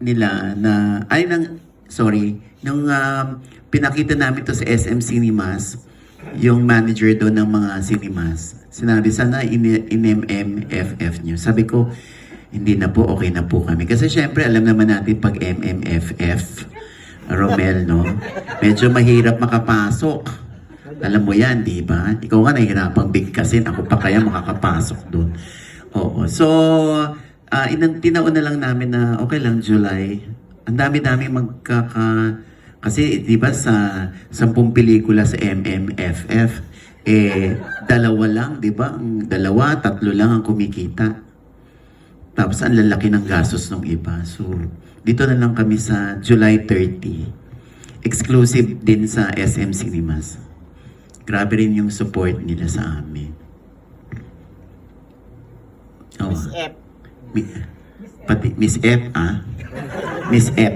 nila na, nung pinakita namin to sa SM Cinemas, yung manager doon ng mga cinemas, sinabi, sana in-MMFF nyo. Sabi ko, hindi na po, okay na po kami. Kasi syempre, alam naman natin pag MMFF, Romel, no? Medyo mahirap makapasok. Alam mo yan, di ba? Ikaw nga nahihirapang bigkasin, ako pa kaya makakapasok doon. Oo. So, tinaon na lang namin na okay lang, July. Ang dami-dami kasi di ba sa 10 pelikula sa MMFF, dalawa lang, di ba? Dalawa, tatlo lang ang kumikita. Tapos ang lalaki ng gastos ng iba. So, dito na lang kami sa July 30. Exclusive din sa SM Cinemas. Grabe rin yung support nila sa amin. Oh. Miss F. Pati Miss F, ah? Miss F.